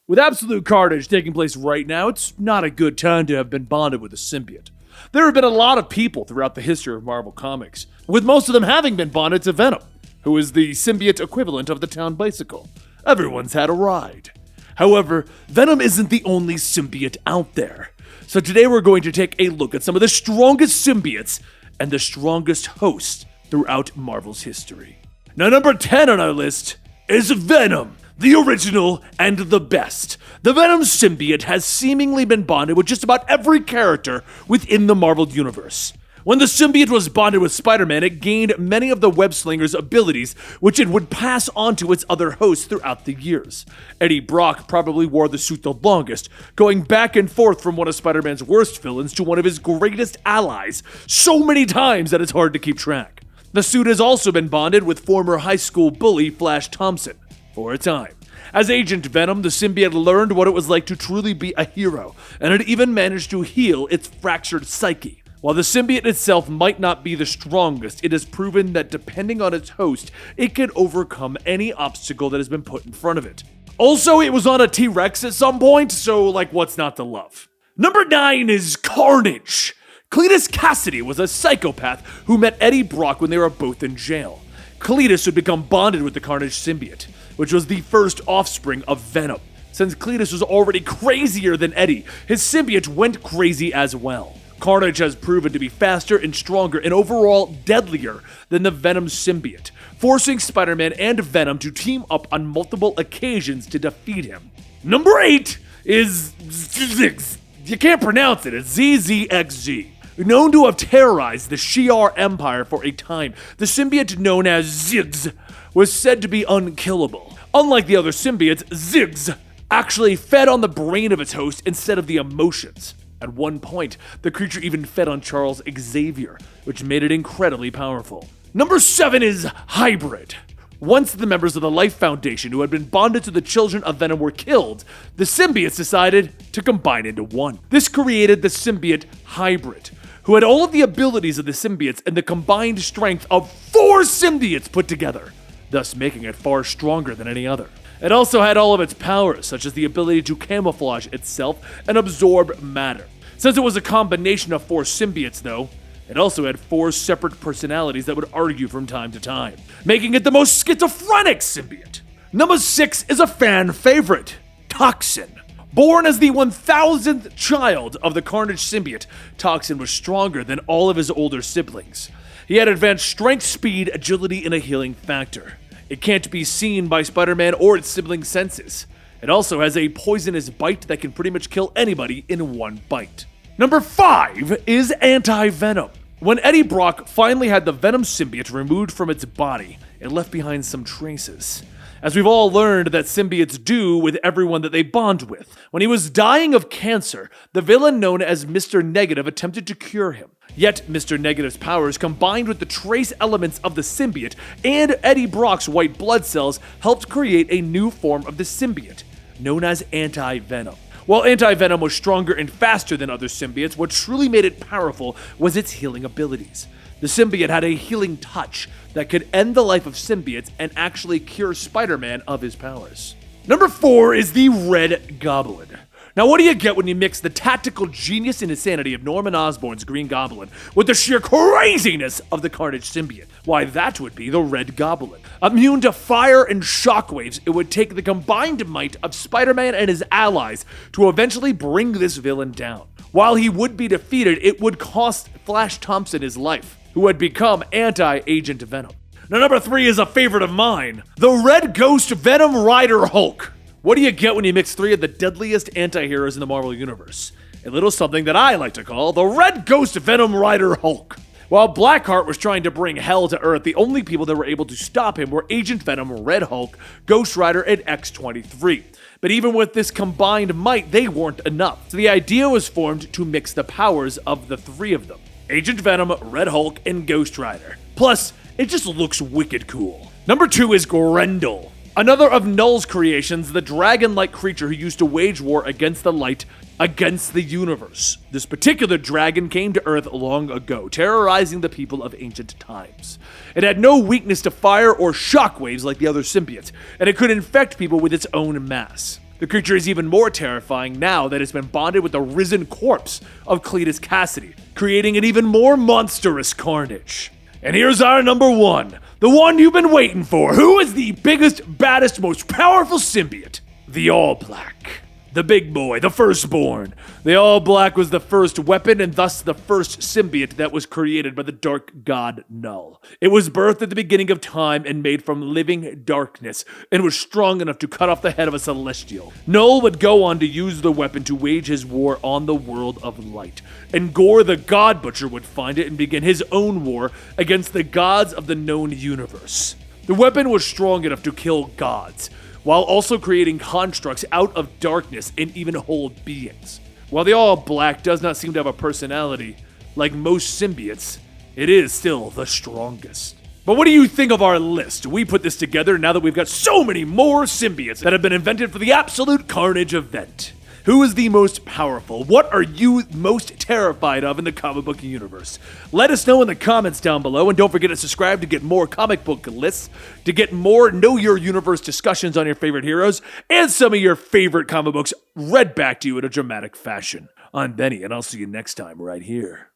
With absolute carnage taking place right now, it's not a good time to have been bonded with a symbiote. There have been a lot of people throughout the history of Marvel Comics, with most of them having been bonded to Venom, who is the symbiote equivalent of the town bicycle. Everyone's had a ride. However, Venom isn't the only symbiote out there. So today we're going to take a look at some of the strongest symbiotes and the strongest hosts throughout Marvel's history. Now, number 10 on our list is Venom, the original and the best. The Venom symbiote has seemingly been bonded with just about every character within the Marvel Universe. When the symbiote was bonded with Spider-Man, it gained many of the web-slinger's abilities, which it would pass on to its other hosts throughout the years. Eddie Brock probably wore the suit the longest, going back and forth from one of Spider-Man's worst villains to one of his greatest allies, so many times that it's hard to keep track. The suit has also been bonded with former high school bully Flash Thompson for a time. As Agent Venom, the symbiote learned what it was like to truly be a hero, and it even managed to heal its fractured psyche. While the symbiote itself might not be the strongest, it has proven that depending on its host, it can overcome any obstacle that has been put in front of it. Also, it was on a T-Rex at some point, so what's not to love? Number 9 is Carnage. Cletus Cassidy was a psychopath who met Eddie Brock when they were both in jail. Cletus would become bonded with the Carnage symbiote, which was the first offspring of Venom. Since Cletus was already crazier than Eddie, his symbiote went crazy as well. Carnage has proven to be faster and stronger and overall deadlier than the Venom symbiote, forcing Spider-Man and Venom to team up on multiple occasions to defeat him. Number 8 is Ziggs. You can't pronounce it, it's ZZXZ. Known to have terrorized the Shi'ar Empire for a time, the symbiote known as Ziggs was said to be unkillable. Unlike the other symbiotes, Ziggs actually fed on the brain of its host instead of the emotions. At one point, the creature even fed on Charles Xavier, which made it incredibly powerful. Number 7 is Hybrid. Once the members of the Life Foundation who had been bonded to the children of Venom were killed, the symbiotes decided to combine into one. This created the symbiote Hybrid, who had all of the abilities of the symbiotes and the combined strength of 4 symbiotes put together, thus making it far stronger than any other. It also had all of its powers, such as the ability to camouflage itself and absorb matter. Since it was a combination of 4 symbiotes, though, it also had 4 separate personalities that would argue from time to time, making it the most schizophrenic symbiote. Number 6 is a fan favorite, Toxin. Born as the 1000th child of the Carnage symbiote, Toxin was stronger than all of his older siblings. He had advanced strength, speed, agility, and a healing factor. It can't be seen by Spider-Man or its sibling senses. It also has a poisonous bite that can pretty much kill anybody in one bite. Number 5 is AntiVenom. When Eddie Brock finally had the Venom symbiote removed from its body, it left behind some traces. As we've all learned that symbiotes do with everyone that they bond with. When he was dying of cancer, the villain known as Mr. Negative attempted to cure him. Yet, Mr. Negative's powers, combined with the trace elements of the symbiote and Eddie Brock's white blood cells, helped create a new form of the symbiote, known as AntiVenom. While AntiVenom was stronger and faster than other symbiotes, what truly made it powerful was its healing abilities. The symbiote had a healing touch that could end the life of symbiotes and actually cure Spider-Man of his powers. Number 4 is the Red Goblin. Now, what do you get when you mix the tactical genius and insanity of Norman Osborn's Green Goblin with the sheer craziness of the Carnage symbiote? Why, that would be the Red Goblin. Immune to fire and shockwaves, it would take the combined might of Spider-Man and his allies to eventually bring this villain down. While he would be defeated, it would cost Flash Thompson his life, who had become Anti-Agent Venom. Now, number 3 is a favorite of mine, the Red Ghost Venom Rider Hulk. What do you get when you mix 3 of the deadliest anti-heroes in the Marvel Universe? A little something that I like to call the Red Ghost Venom Rider Hulk. While Blackheart was trying to bring hell to Earth, the only people that were able to stop him were Agent Venom, Red Hulk, Ghost Rider, and X-23. But even with this combined might, they weren't enough. So the idea was formed to mix the powers of the 3 of them. Agent Venom, Red Hulk, and Ghost Rider. Plus, it just looks wicked cool. Number 2 is Grandal. Another of Null's creations, the dragon-like creature who used to wage war against the light, against the universe. This particular dragon came to Earth long ago, terrorizing the people of ancient times. It had no weakness to fire or shockwaves like the other symbiotes, and it could infect people with its own mass. The The creature is even more terrifying now that it's been bonded with the risen corpse of Cletus Cassidy, creating an even more monstrous Carnage. And here's our number one, the one you've been waiting for. Who is the biggest, baddest, most powerful symbiote? The AllBlack. The big boy, the firstborn. The AllBlack was the first weapon and thus the first symbiote that was created by the dark god Null. It was birthed at the beginning of time and made from living darkness and was strong enough to cut off the head of a celestial. Null would go on to use the weapon to wage his war on the world of light. And Gore the God Butcher would find it and begin his own war against the gods of the known universe. The weapon was strong enough to kill gods, while also creating constructs out of darkness and even whole beings. While the AllBlack does not seem to have a personality, like most symbiotes, it is still the strongest. But what do you think of our list? We put this together now that we've got so many more symbiotes that have been invented for the Absolute Carnage event. Who is the most powerful? What are you most terrified of in the comic book universe? Let us know in the comments down below, and don't forget to subscribe to get more comic book lists, to get more Know Your Universe discussions on your favorite heroes, and some of your favorite comic books read back to you in a dramatic fashion. I'm Benny, and I'll see you next time right here.